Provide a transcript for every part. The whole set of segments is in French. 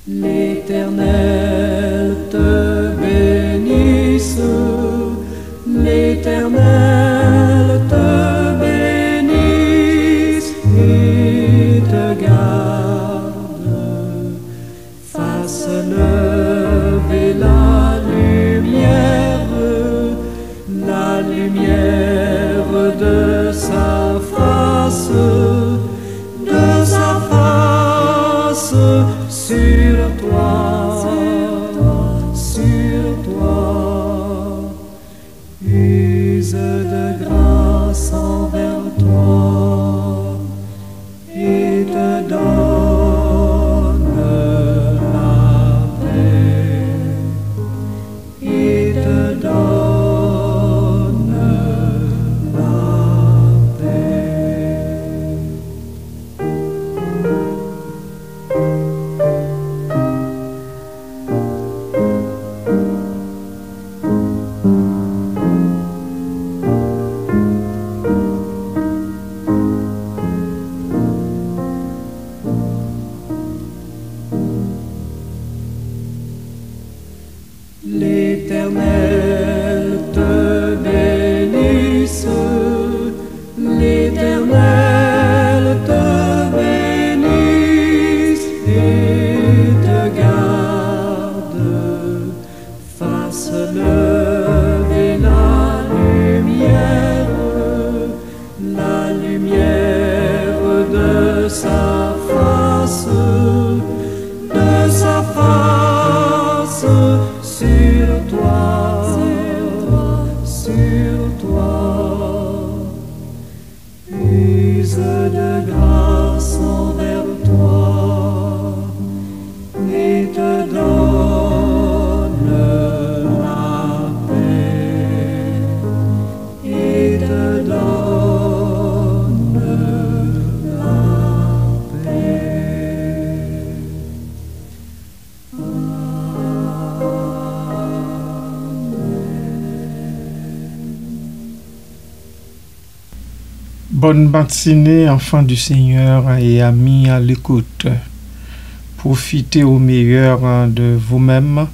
L'Éternel te bénisse, l'Éternel te bénisse et te garde, fasse lever la lumière de sa face sur toi, use de grâce envers toi et te donne la paix, et te donne la paix. L'Éternel te bénisse, l'Éternel te bénisse et te garde, fasse lever la lumière de sa face sur toi, use de grâce envers toi et te donne la paix, et te donne la paix. Bonne matinée, enfants du Seigneur et amis à l'écoute. Profitez au meilleur de vous-même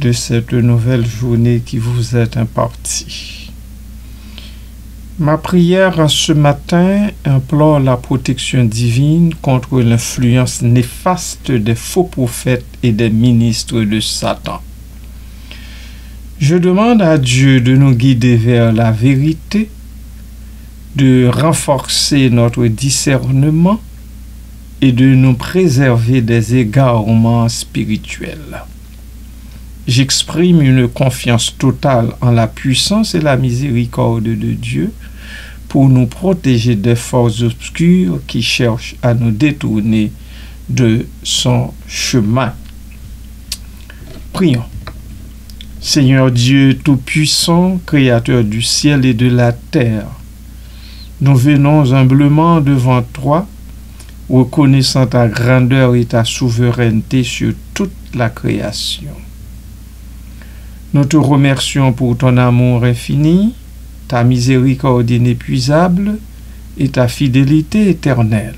de cette nouvelle journée qui vous est impartie. Ma prière ce matin implore la protection divine contre l'influence néfaste des faux prophètes et des ministres de Satan. Je demande à Dieu de nous guider vers la vérité, de renforcer notre discernement et de nous préserver des égarements spirituels. J'exprime une confiance totale en la puissance et la miséricorde de Dieu pour nous protéger des forces obscures qui cherchent à nous détourner de son chemin. Prions. Seigneur Dieu Tout-Puissant, Créateur du ciel et de la terre, nous venons humblement devant toi, reconnaissant ta grandeur et ta souveraineté sur toute la création. Nous te remercions pour ton amour infini, ta miséricorde inépuisable et ta fidélité éternelle.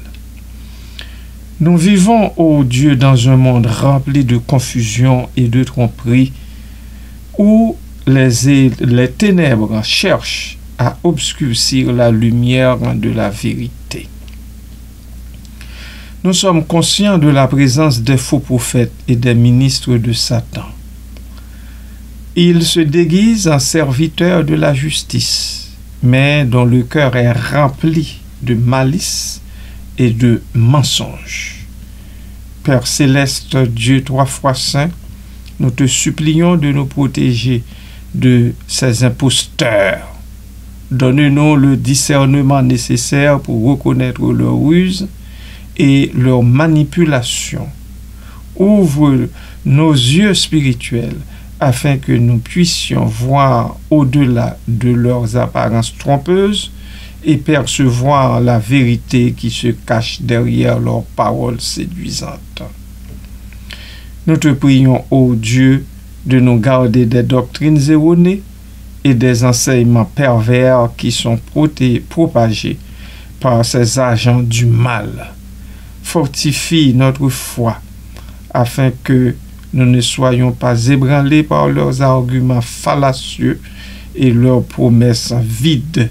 Nous vivons, ô Dieu, dans un monde rempli de confusion et de tromperie, où les ténèbres cherchent à obscurcir la lumière de la vérité. Nous sommes conscients de la présence des faux prophètes et des ministres de Satan. Ils se déguisent en serviteurs de la justice, mais dont le cœur est rempli de malice et de mensonges. Père céleste, Dieu 3 fois saint, nous te supplions de nous protéger de ces imposteurs. Donne-nous le discernement nécessaire pour reconnaître leurs ruses et leurs manipulations. Ouvre nos yeux spirituels afin que nous puissions voir au-delà de leurs apparences trompeuses et percevoir la vérité qui se cache derrière leurs paroles séduisantes. Nous te prions, ô Dieu, de nous garder des doctrines erronées et des enseignements pervers qui sont propagés par ces agents du mal. Fortifie notre foi afin que nous ne soyons pas ébranlés par leurs arguments fallacieux et leurs promesses vides.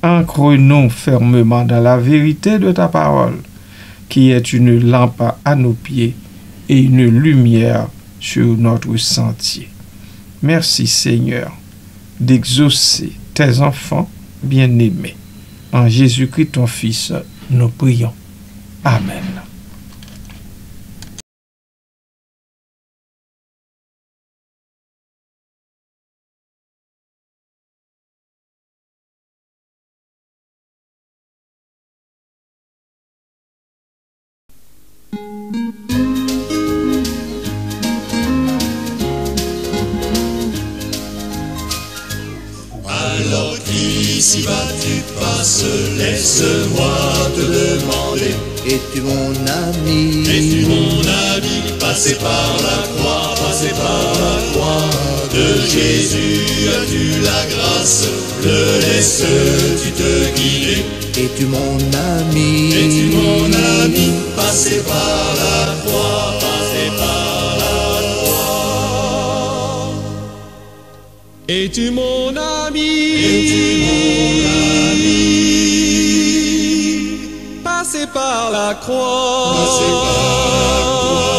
Ancre-nous fermement dans la vérité de ta parole, qui est une lampe à nos pieds et une lumière sur notre sentier. Merci Seigneur d'exaucer tes enfants bien-aimés. En Jésus-Christ ton Fils, nous prions. Amen. Alors qu'ici-bas tu passes, laisse-moi te demander. Es-tu mon ami? Es-tu mon ami? Passé par la croix, passé par la croix de Jésus, as-tu la grâce? Le laisses-tu te guider? Es-tu mon ami? Es-tu mon ami? Passé par la croix, passé par la croix. Es-tu mon ami? Es-tu mon ami? Passé par la croix, passé par la croix.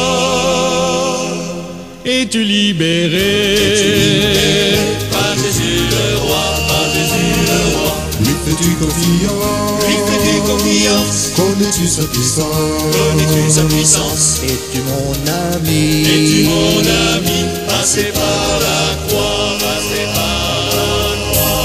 Es-tu libéré? Es-tu libéré par Jésus le roi, par Jésus le roi? Lui fais-tu confiance? Lui fais-tu confiance? Connais-tu sa puissance? Connais-tu sa puissance? Es-tu mon ami? Es-tu mon ami? Passé par la croix, passé par la croix.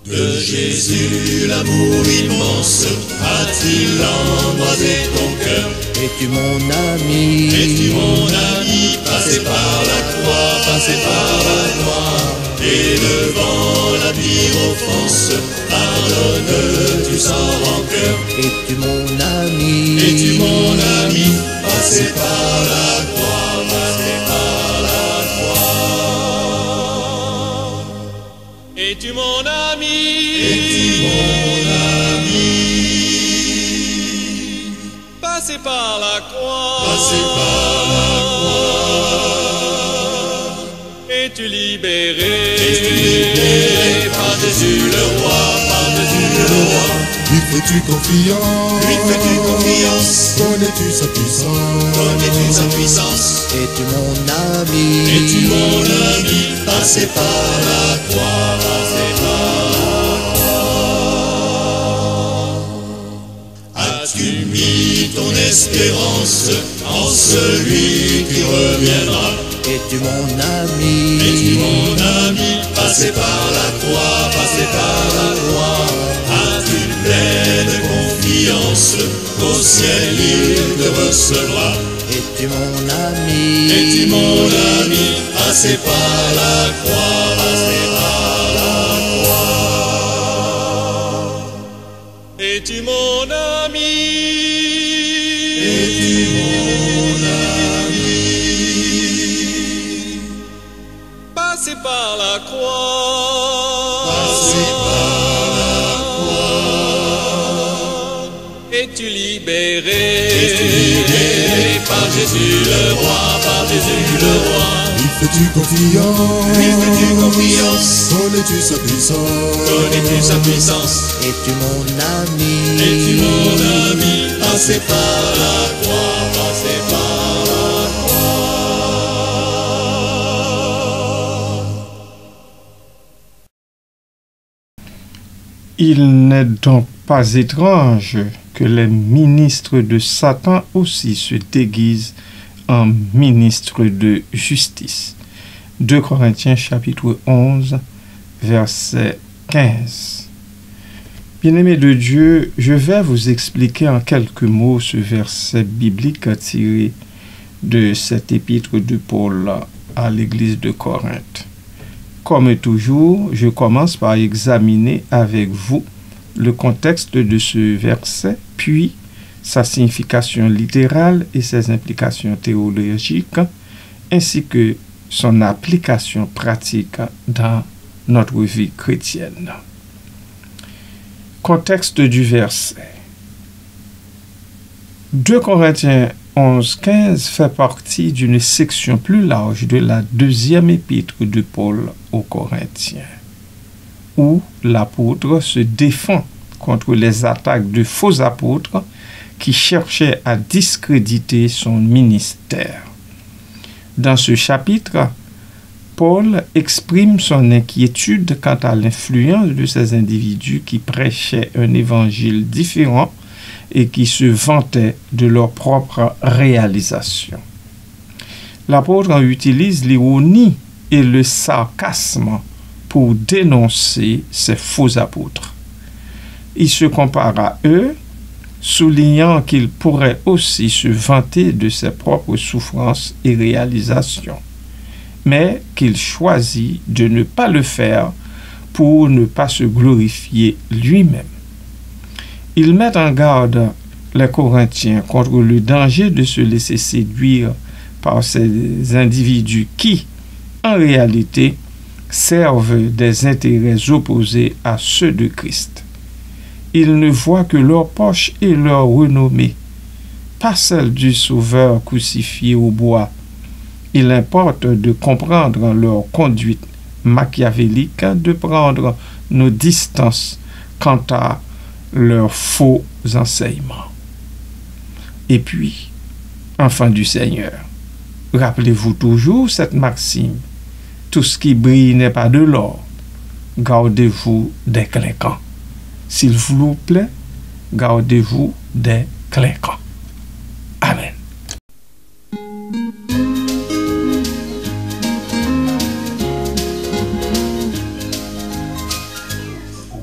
De Jésus, l'amour immense, a-t-il embrasé ton cœur? Es-tu mon ami? Es-tu mon ami? Passé par la croix, passé par la croix. Et devant la pire offense, pardonnes-tu sans rancœur? Es-tu mon ami? Es-tu mon ami? Passé par la croix, passé par la croix. Es-tu mon ami? Es-tu mon ami? Passé par la croix, passé par la croix. Es-tu libéré? Es-tu libéré par Jésus le roi, par Jésus le roi? Lui fais-tu confiance? Lui fais-tu confiance? Connais-tu sa puissance? Connais-tu sa puissance? Es-tu mon ami? Es-tu mon ami? Passé par la croix, passé par la croix. As-tu mis ton espérance en celui qui reviendra? Es-tu mon ami? Es-tu mon ami? Passé par la croix, passé par la croix. As-tu pleine confiance qu'au ciel il te recevra? Es-tu mon ami? Es-tu mon ami? Passé par la croix, passé par la croix. Es-tu mon ami? Es-tu mon ami? Passé par la croix, passé par la croix. Es-tu libéré? Es-tu libéré par Jésus le roi, par Jésus le roi? Lui fais-tu confiance? Lui fais-tu confiance? Connais-tu sa puissance? Connais-tu sa puissance? Es-tu mon ami? Es-tu mon ami? Passé par la croix, passé par la croix. Il n'est donc pas étrange que les ministres de Satan aussi se déguisent en ministres de justice. 2 Corinthiens chapitre 11, verset 15. Bien-aimés de Dieu, je vais vous expliquer en quelques mots ce verset biblique tiré de cette épître de Paul à l'église de Corinthe. Comme toujours, je commence par examiner avec vous le contexte de ce verset, puis sa signification littérale et ses implications théologiques, ainsi que son application pratique dans notre vie chrétienne. Contexte du verset. 2 Corinthiens 11-15 fait partie d'une section plus large de la deuxième épître de Paul aux Corinthiens, où l'apôtre se défend contre les attaques de faux apôtres qui cherchaient à discréditer son ministère. Dans ce chapitre, Paul exprime son inquiétude quant à l'influence de ces individus qui prêchaient un évangile différent et qui se vantaient de leur propre réalisation. L'apôtre utilise l'ironie et le sarcasme pour dénoncer ces faux apôtres. Il se compare à eux, soulignant qu'il pourrait aussi se vanter de ses propres souffrances et réalisations, mais qu'il choisit de ne pas le faire pour ne pas se glorifier lui-même. Il met en garde les Corinthiens contre le danger de se laisser séduire par ces individus qui, en réalité, servent des intérêts opposés à ceux de Christ. Ils ne voient que leur poche et leur renommée, pas celle du Sauveur crucifié au bois. Il importe de comprendre leur conduite machiavélique, de prendre nos distances quant à leurs faux enseignements. Et puis, enfants du Seigneur, rappelez-vous toujours cette maxime: tout ce qui brille n'est pas de l'or. Gardez-vous des clinquants. S'il vous plaît, gardez-vous des clinquants. Amen.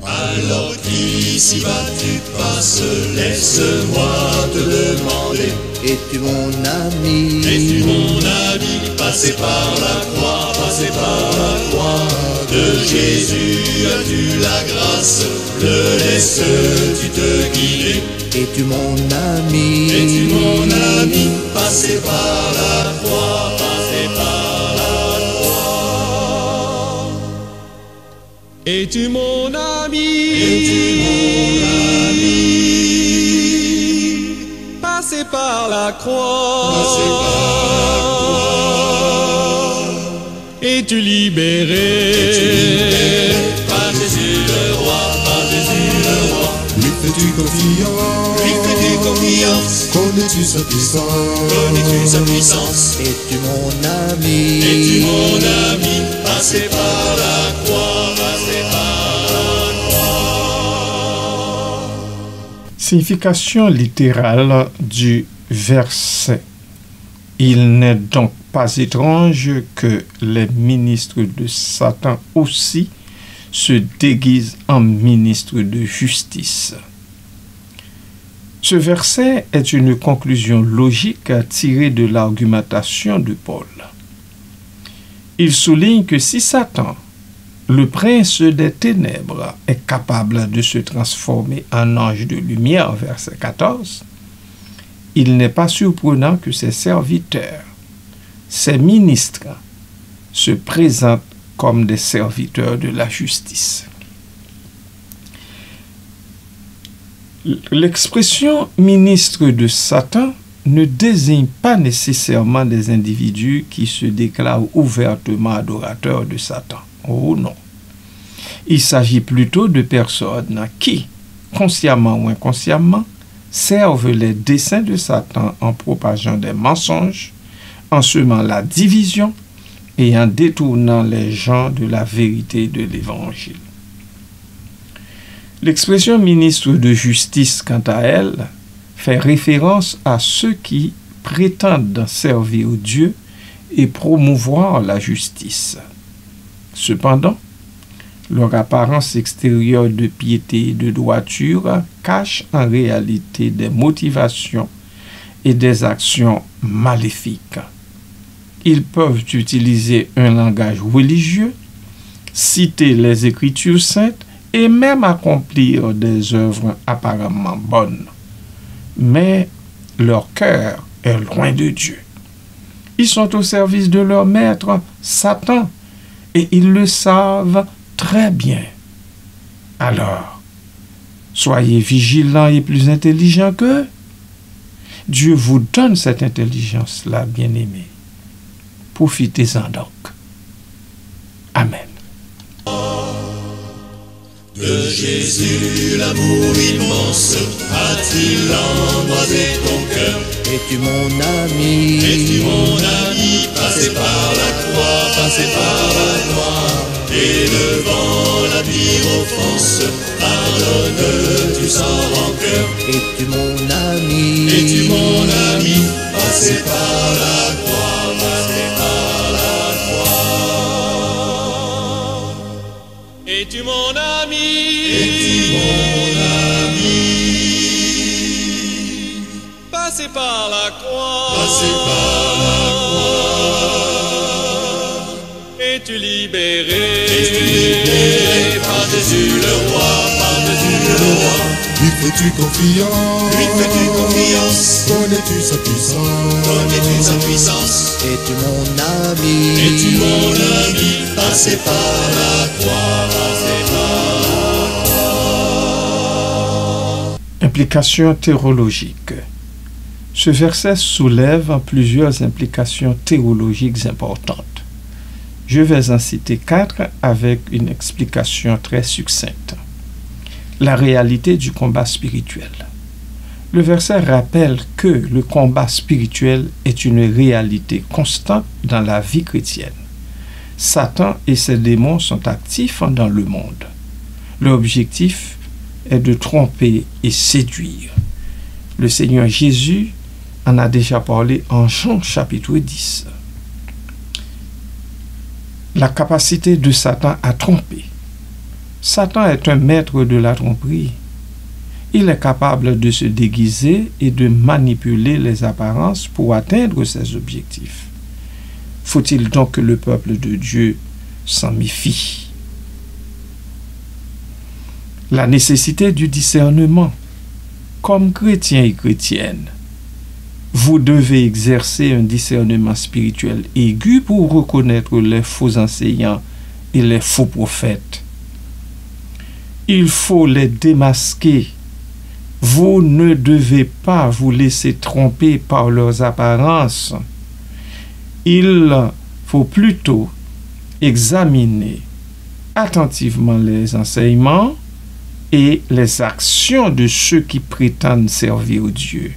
Alors qu'ici-bas tu passes, laisse-moi te demander: Es-tu mon ami? es-tu mon ami? Passé par la croix, passé par la croix de Jésus, as-tu la grâce? Le laisses-tu te guider? Es-tu mon ami? Es-tu mon ami? Passé par la croix, passé par la croix. Es-tu mon ami? Es-tu mon ami? Passé par la croix, passé par la croix. Es-tu libéré? Par Jésus le roi, par Jésus le roi. Lui fais-tu confiance? Lui fais-tu confiance? Connais-tu sa puissance? Connais-tu sa puissance? Es-tu mon ami? Es-tu mon ami? Passé par la croix, passé par la croix. Signification littérale du verset. Il n'est donc pas étrange que les ministres de Satan aussi se déguisent en ministres de justice. Ce verset est une conclusion logique tirée de l'argumentation de Paul. Il souligne que si Satan, le prince des ténèbres, est capable de se transformer en ange de lumière, verset 14, il n'est pas surprenant que ses serviteurs, ses ministres, se présentent comme des serviteurs de la justice. L'expression ministre de Satan ne désigne pas nécessairement des individus qui se déclarent ouvertement adorateurs de Satan. Oh non. Il s'agit plutôt de personnes qui, consciemment ou inconsciemment, servent les desseins de Satan en propageant des mensonges, en semant la division et en détournant les gens de la vérité de l'Évangile. L'expression ministre de justice, quant à elle, fait référence à ceux qui prétendent servir Dieu et promouvoir la justice. Cependant, leur apparence extérieure de piété et de droiture cache en réalité des motivations et des actions maléfiques. Ils peuvent utiliser un langage religieux, citer les Écritures saintes et même accomplir des œuvres apparemment bonnes. Mais leur cœur est loin de Dieu. Ils sont au service de leur maître, Satan, et ils le savent très bien. Alors, soyez vigilants et plus intelligents qu'eux. Dieu vous donne cette intelligence-là, bien-aimés. Profitez-en donc. Amen. De Jésus, l'amour immense, a-t-il embrasé ton cœur? Es-tu mon ami? Es-tu mon ami? Passé par la croix, passé par la gloire. Et devant la pire offense, pardonne-tu sans rancœur? Es-tu mon ami? Es-tu mon ami? Passé par la croix, passé par la croix. Es-tu mon ami? Es-tu mon ami? Passé par la croix, passé par la croix. Es-tu libéré? Es-tu libéré par Jésus le roi, par Jésus le roi? Lui fais-tu confiance? Lui fais-tu confiance? Connais-tu sa puissance? Connais-tu sa puissance? Es-tu mon ami? Es-tu mon ami? Passé par la croix, passé par la croix. Implications théologiques. Ce verset soulève plusieurs implications théologiques importantes. Je vais en citer 4 avec une explication très succincte. La réalité du combat spirituel. Le verset rappelle que le combat spirituel est une réalité constante dans la vie chrétienne. Satan et ses démons sont actifs dans le monde. Leur objectif est de tromper et séduire. Le Seigneur Jésus en a déjà parlé en Jean chapitre 10. La capacité de Satan à tromper. Satan est un maître de la tromperie. Il est capable de se déguiser et de manipuler les apparences pour atteindre ses objectifs. Faut-il donc que le peuple de Dieu s'en méfie? La nécessité du discernement. Comme chrétiens et chrétiennes, vous devez exercer un discernement spirituel aigu pour reconnaître les faux enseignants et les faux prophètes. Il faut les démasquer. Vous ne devez pas vous laisser tromper par leurs apparences. Il faut plutôt examiner attentivement les enseignements et les actions de ceux qui prétendent servir Dieu.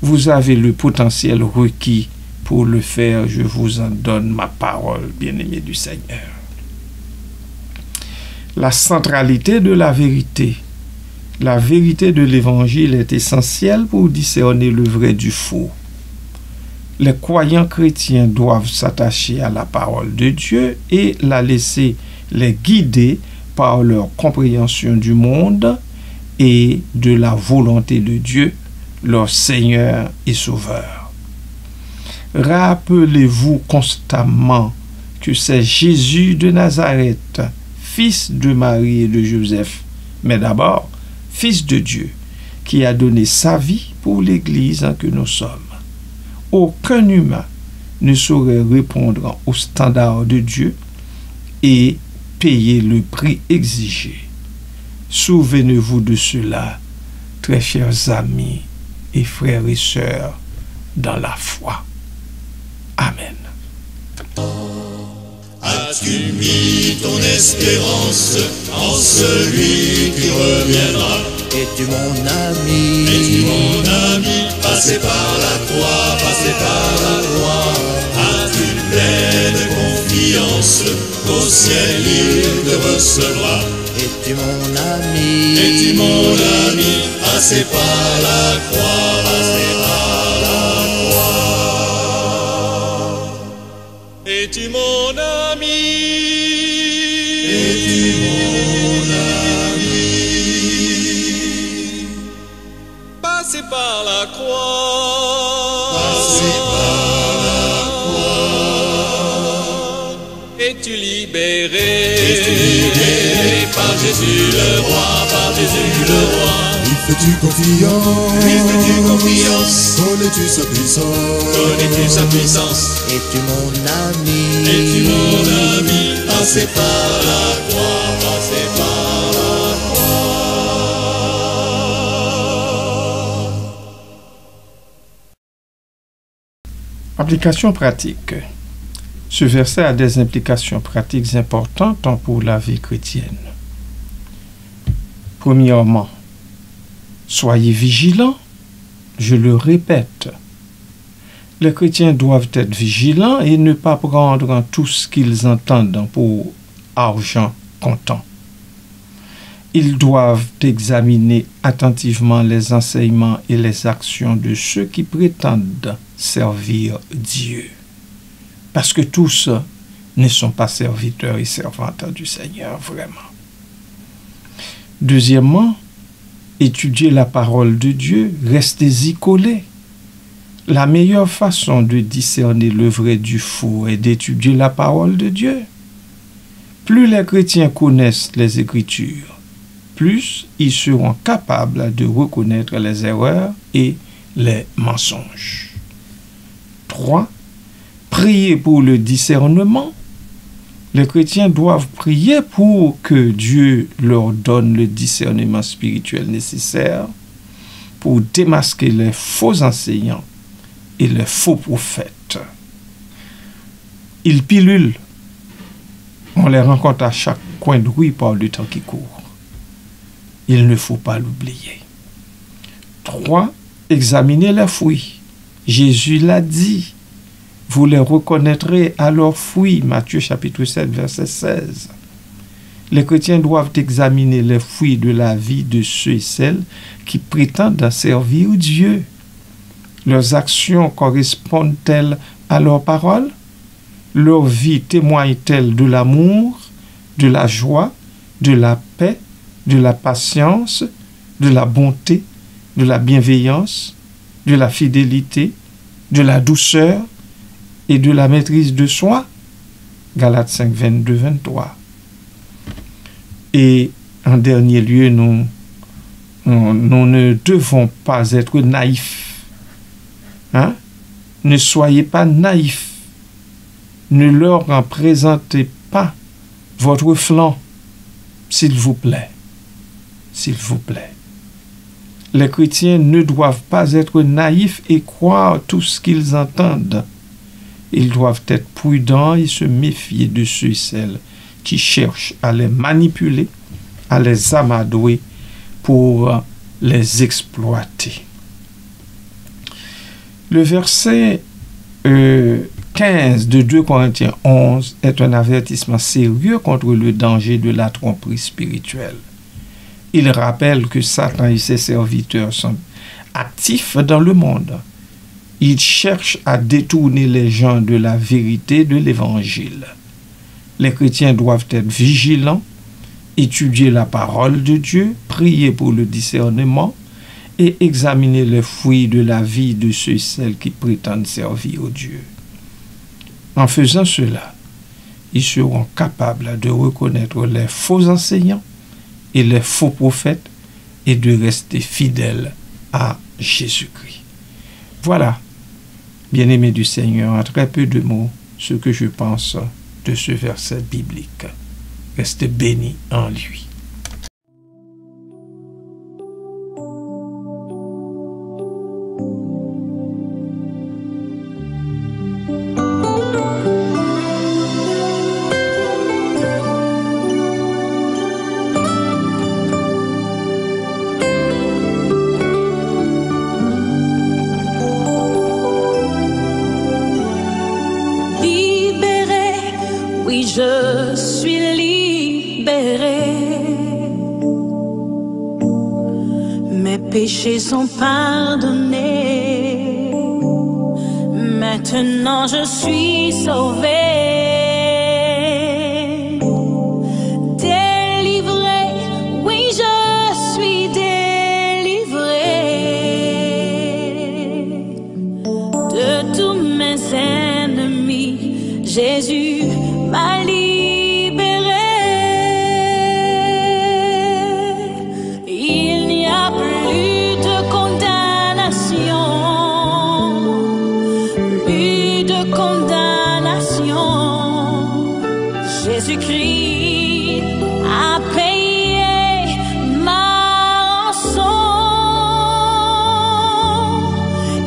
Vous avez le potentiel requis pour le faire. Je vous en donne ma parole, bien-aimés du Seigneur. La centralité de la vérité. La vérité de l'Évangile est essentielle pour discerner le vrai du faux. Les croyants chrétiens doivent s'attacher à la parole de Dieu et la laisser les guider par leur compréhension du monde et de la volonté de Dieu, leur Seigneur et Sauveur. Rappelez-vous constamment que c'est Jésus de Nazareth, fils de Marie et de Joseph, mais d'abord, fils de Dieu, qui a donné sa vie pour l'Église que nous sommes. Aucun humain ne saurait répondre aux standards de Dieu et payer le prix exigé. Souvenez-vous de cela, très chers amis et frères et sœurs dans la foi. Amen. As-tu mis ton espérance en celui qui reviendra? Es-tu mon ami? Es-tu mon ami? Passé par la croix, passé par la croix. As-tu pleine confiance qu'au ciel il te recevra? Es-tu mon ami? Es-tu mon ami? Passé par la croix, passé par la croix. Es-tu mon ami? Es-tu mon ami? Passé par la croix, passé par la croix. Es-tu libéré? Es-tu libéré par Jésus le roi, par Jésus le roi? fais-tu confiance? Lui fais-tu confiance? Connais-tu sa puissance? Connais-tu sa puissance? Es-tu mon ami? Es-tu mon ami? Passez par la croix, passez par la croix. Application pratique. Ce verset a des implications pratiques importantes tant pour la vie chrétienne. Premièrement, soyez vigilants, je le répète. Les chrétiens doivent être vigilants et ne pas prendre tout ce qu'ils entendent pour argent comptant. Ils doivent examiner attentivement les enseignements et les actions de ceux qui prétendent servir Dieu. Parce que tous ne sont pas serviteurs et servantes du Seigneur, vraiment. Deuxièmement, étudiez la parole de Dieu, restez-y collés. La meilleure façon de discerner le vrai du faux est d'étudier la parole de Dieu. Plus les chrétiens connaissent les Écritures, plus ils seront capables de reconnaître les erreurs et les mensonges. 3. Priez pour le discernement. Les chrétiens doivent prier pour que Dieu leur donne le discernement spirituel nécessaire pour démasquer les faux enseignants et les faux prophètes. Ils pilulent. On les rencontre à chaque coin de rue par le temps qui court. Il ne faut pas l'oublier. 3. Examinez les fruits. Jésus l'a dit. Vous les reconnaîtrez à leurs fruits. Matthieu chapitre 7, verset 16. Les chrétiens doivent examiner les fruits de la vie de ceux et celles qui prétendent servir Dieu. Leurs actions correspondent-elles à leurs paroles? Leur vie témoigne-t-elle de l'amour, de la joie, de la paix, de la patience, de la bonté, de la bienveillance, de la fidélité, de la douceur et de la maîtrise de soi? Galates 5, 22, 23. Et en dernier lieu, nous ne devons pas être naïfs. Ne soyez pas naïfs. Ne leur en présentez pas votre flanc, s'il vous plaît. S'il vous plaît. Les chrétiens ne doivent pas être naïfs et croire tout ce qu'ils entendent. Ils doivent être prudents et se méfier de ceux et celles qui cherchent à les manipuler, à les amadouer pour les exploiter. Le verset 15 de 2 Corinthiens 11 est un avertissement sérieux contre le danger de la tromperie spirituelle. Il rappelle que Satan et ses serviteurs sont actifs dans le monde. Ils cherchent à détourner les gens de la vérité de l'Évangile. Les chrétiens doivent être vigilants, étudier la parole de Dieu, prier pour le discernement et examiner les fruits de la vie de ceux et celles qui prétendent servir Dieu. En faisant cela, ils seront capables de reconnaître les faux enseignants et les faux prophètes et de rester fidèles à Jésus-Christ. Voilà, bien-aimés du Seigneur, en très peu de mots, ce que je pense de ce verset biblique. Restez bénis en lui. Je suis libéré. Mes péchés sont pardonnés. Maintenant je suis sauvé. Délivré, oui je suis délivré de tous mes ennemis. Jésus m'a libéré. Il n'y a plus Jésus-Christ a payé ma rançon.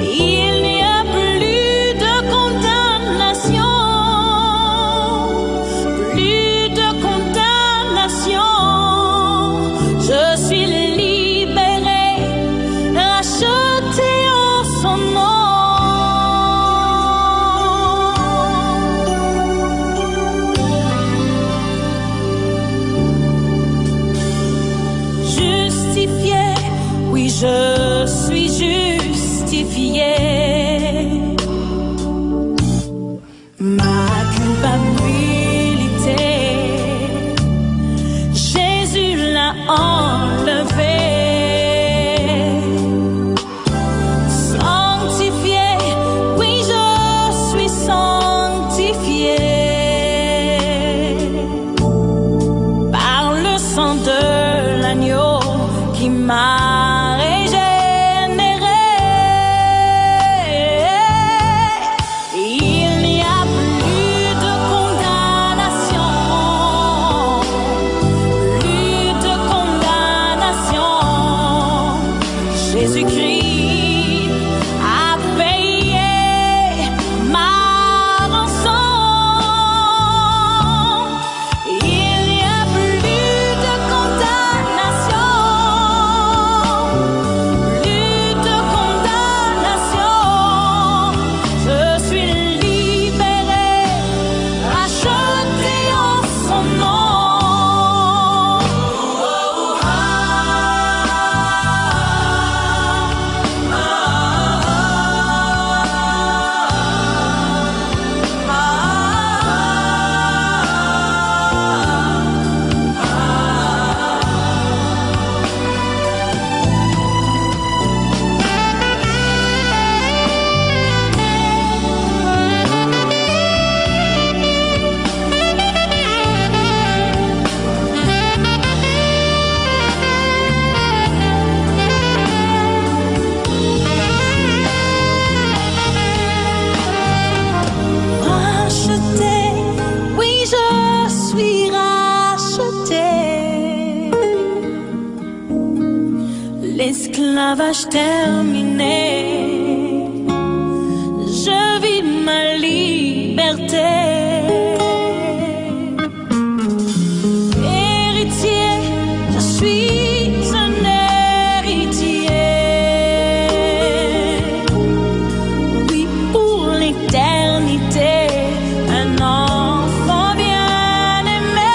Il n'y a plus de condamnation, plus de condamnation. Je suis libéré, racheté en son nom. Je suis justifié. Ma culpabilité, Jésus l'a enlevé. Sanctifié, oui, je suis sanctifié par le sang de l'agneau qui m'a l'esclavage terminé, je vis ma liberté. Héritier, je suis un héritier. Oui, pour l'éternité, un enfant bien-aimé.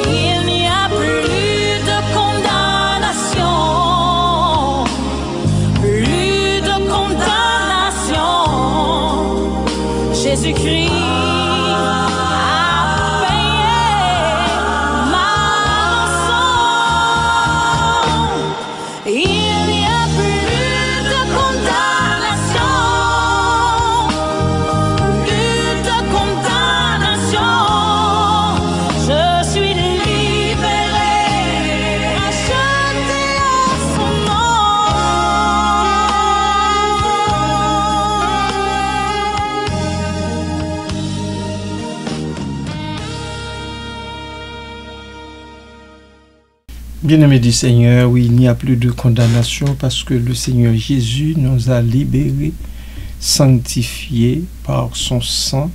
Il n'y a plus de condamnation, plus de condamnation. Jésus-Christ a payé ma rançon. Il n'y a plus de condamnation, plus de condamnation. Je suis libéré, racheté en son Bien-aimés du Seigneur, oui, il n'y a plus de condamnation parce que le Seigneur Jésus nous a libérés, sanctifiés par son sang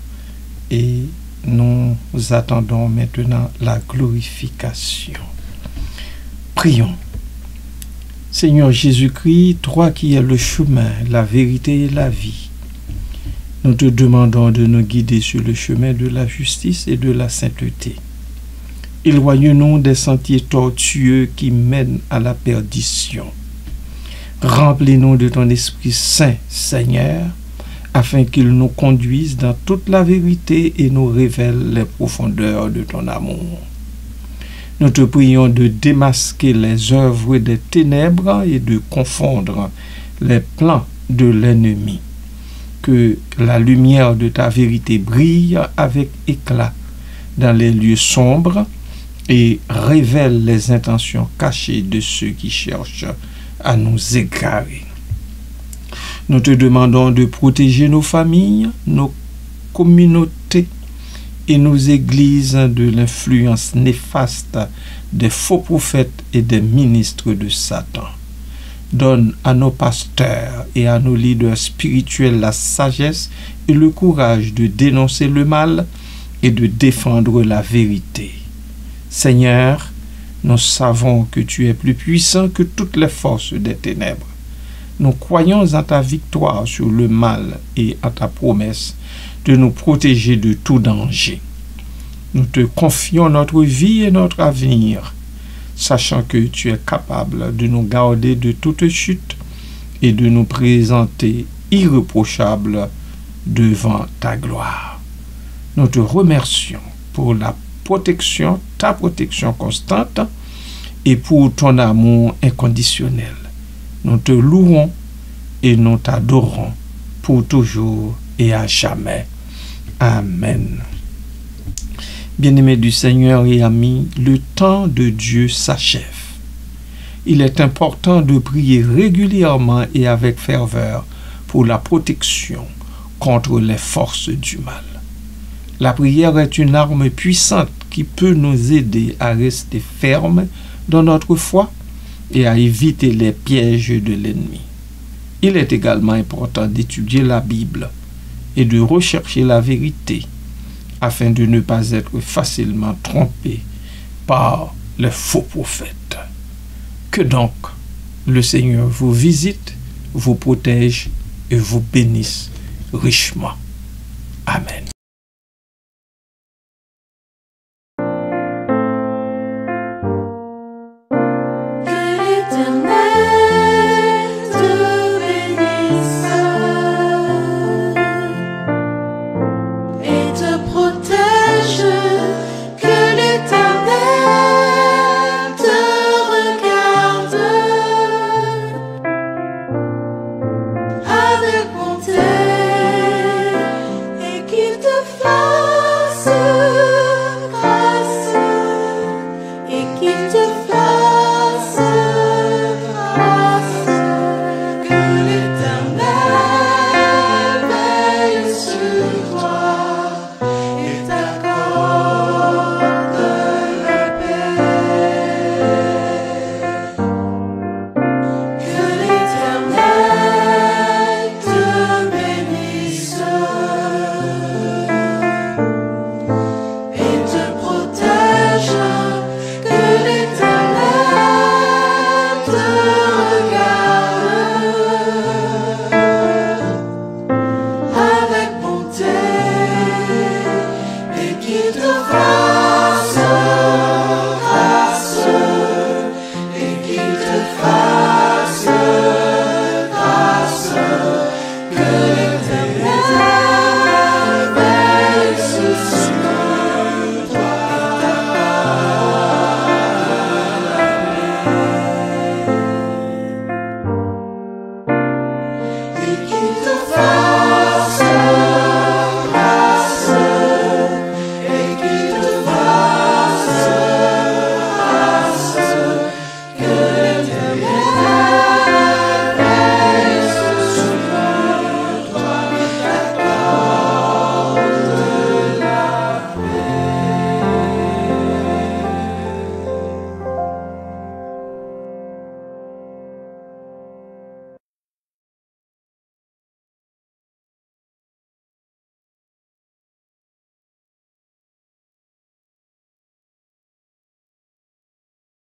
et nous attendons maintenant la glorification. Prions. Seigneur Jésus-Christ, toi qui es le chemin, la vérité et la vie, nous te demandons de nous guider sur le chemin de la justice et de la sainteté. Éloigne-nous des sentiers tortueux qui mènent à la perdition. Remplis-nous de ton Esprit Saint, Seigneur, afin qu'il nous conduise dans toute la vérité et nous révèle les profondeurs de ton amour. Nous te prions de démasquer les œuvres des ténèbres et de confondre les plans de l'ennemi. Que la lumière de ta vérité brille avec éclat dans les lieux sombres et révèle les intentions cachées de ceux qui cherchent à nous égarer. Nous te demandons de protéger nos familles, nos communautés et nos églises de l'influence néfaste des faux prophètes et des ministres de Satan. Donne à nos pasteurs et à nos leaders spirituels la sagesse et le courage de dénoncer le mal et de défendre la vérité. Seigneur, nous savons que tu es plus puissant que toutes les forces des ténèbres. Nous croyons en ta victoire sur le mal et en ta promesse de nous protéger de tout danger. Nous te confions notre vie et notre avenir, sachant que tu es capable de nous garder de toute chute et de nous présenter irréprochables devant ta gloire. Nous te remercions pour ta protection constante et pour ton amour inconditionnel. Nous te louons et nous t'adorons pour toujours et à jamais. Amen. Bien-aimés du Seigneur et amis, le temps de Dieu s'achève. Il est important de prier régulièrement et avec ferveur pour la protection contre les forces du mal. La prière est une arme puissante qui peut nous aider à rester fermes dans notre foi et à éviter les pièges de l'ennemi. Il est également important d'étudier la Bible et de rechercher la vérité afin de ne pas être facilement trompé par les faux prophètes. Que donc le Seigneur vous visite, vous protège et vous bénisse richement. Amen.